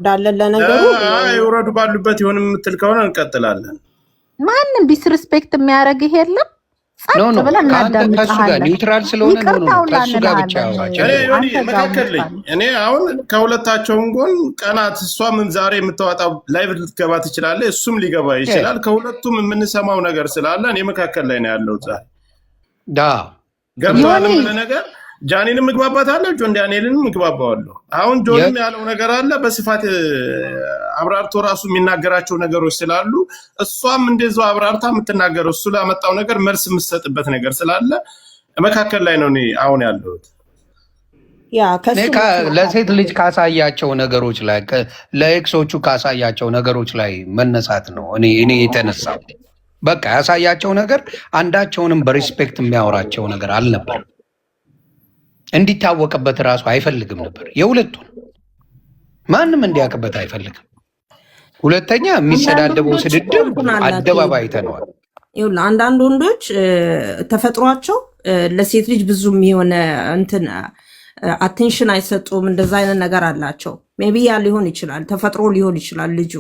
ዳለ ለነገሩ ይወረዱ ባሉበት ይሁን የምትል ከሆነ እንቀጥላለን። ማንም ዲስሪስፔክት የሚያደርግ የለም። ጸጥ ብለን እናዳምጣለን። ኒውትራል ስለሆነ ነው ከሱ ጋር ብቻ ያወራቸው። እኔ አሁን ከሁለታቸውም ጎን ቀናት እሷም ዛሬ የምታወጣው ላይቭ ልትገባ ትችላለች፣ እሱም ሊገባ ይችላል። ከሁለቱም የምንሰማው ነገር ስላለ እኔ መካከል ላይ ነው ያለው። ዛሬ ገብቶሃል የምልህ ነገር ጃኒንም ምግባባታለሁ፣ ጆን ዳንኤልንም ምግባባዋለሁ። አሁን ጆንም ያለው ነገር አለ በስፋት አብራርቶ ራሱ የሚናገራቸው ነገሮች ስላሉ እሷም እንደዛው አብራርታ የምትናገረው እሱ ላመጣው ነገር መልስ የምትሰጥበት ነገር ስላለ መካከል ላይ ነው እኔ አሁን ያለሁት። ለሴት ልጅ ካሳያቸው ነገሮች ላይ ለኤክሶቹ ካሳያቸው ነገሮች ላይ መነሳት ነው እኔ የተነሳው። በቃ ያሳያቸው ነገር አንዳቸውንም በሪስፔክት የሚያወራቸው ነገር አልነበረም። እንዲታወቅበት ራሱ አይፈልግም ነበር። የሁለቱን ማንም እንዲያውቅበት አይፈልግም። ሁለተኛ የሚሰዳደበው ስድድብ አደባባይ ተነዋል። አንዳንድ ወንዶች ተፈጥሯቸው ለሴት ልጅ ብዙም የሆነ እንትን አቴንሽን አይሰጡም። እንደዛ አይነት ነገር አላቸው። ሜቢ ያ ሊሆን ይችላል፣ ተፈጥሮ ሊሆን ይችላል ልጁ።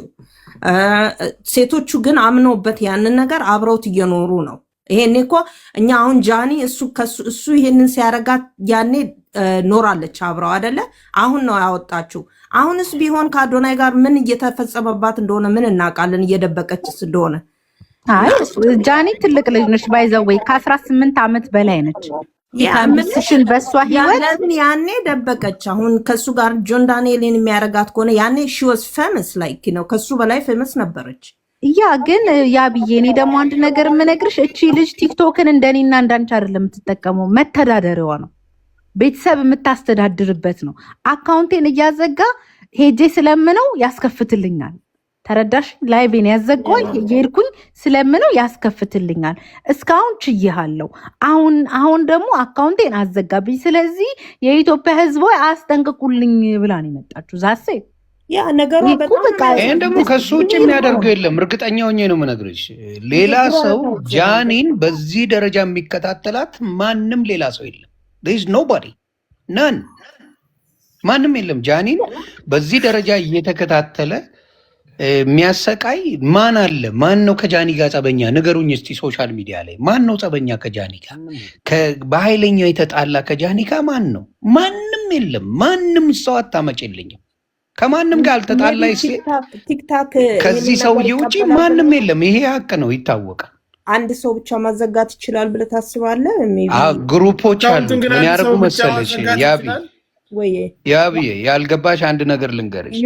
ሴቶቹ ግን አምነውበት ያንን ነገር አብረውት እየኖሩ ነው። ይሄኔ እኮ እኛ አሁን ጃኒ እሱ ይሄንን ሲያረጋት ያኔ ኖራለች አብረው አይደለ? አሁን ነው ያወጣችው። አሁንስ ቢሆን ከአዶናይ ጋር ምን እየተፈጸመባት እንደሆነ ምን እናውቃለን? እየደበቀችስ እንደሆነ። አይ ጃኒ ትልቅ ልጅ ነች፣ ባይዘወይ ከ18 ዓመት በላይ ነች። ያምስሽን በሷ ህይወት ያኔ ደበቀች። አሁን ከሱ ጋር ጆን ዳንኤልን የሚያረጋት ከሆነ ያኔ ሺ ዋዝ ፌመስ ላይክ ነው፣ ከሱ በላይ ፌመስ ነበረች። ያ ግን ያ ብዬ እኔ ደግሞ አንድ ነገር የምነግርሽ እቺ ልጅ ቲክቶክን እንደኔና እንዳንቺ አይደለም የምትጠቀመው፣ መተዳደሪያዋ ነው፣ ቤተሰብ የምታስተዳድርበት ነው። አካውንቴን እያዘጋ ሄጄ ስለምነው ያስከፍትልኛል። ተረዳሽ? ላይቬን ያዘጋው የሄድኩኝ ስለምነው ያስከፍትልኛል። እስካሁን ችዬሃለሁ። አሁን ደግሞ አካውንቴን አዘጋብኝ። ስለዚህ የኢትዮጵያ ሕዝብ አስጠንቅቁልኝ ብላ ነው የመጣችሁ ዛሴ ያ ነገሩ በጣም ይሄን ደግሞ ከሱ ውጭ የሚያደርገው የለም። እርግጠኛ ሆኜ ነው የምነግርሽ። ሌላ ሰው ጃኒን በዚህ ደረጃ የሚከታተላት ማንም ሌላ ሰው የለም። there is nobody none ማንም የለም። ጃኒን በዚህ ደረጃ እየተከታተለ የሚያሰቃይ ማን አለ? ማን ነው ከጃኒ ጋር ጸበኛ? ንገሩኝ እስቲ። ሶሻል ሚዲያ ላይ ማን ነው ጸበኛ ከጃኒ ጋር? በኃይለኛው የተጣላ ከጃኒ ጋር ማን ነው? ማንም የለም። ማንም ሰው አታመጭልኝም። ከማንም ጋር አልተጣላይ ቲክታክ ከዚህ ሰውዬ ውጪ ማንም የለም። ይሄ ሀቅ ነው፣ ይታወቃል። አንድ ሰው ብቻ ማዘጋት ይችላል ብለህ ታስባለህ? ግሩፖች አሉ። ምን ያደርጉ መሰለሽ? ያብዬ ያልገባሽ አንድ ነገር ልንገርሽ።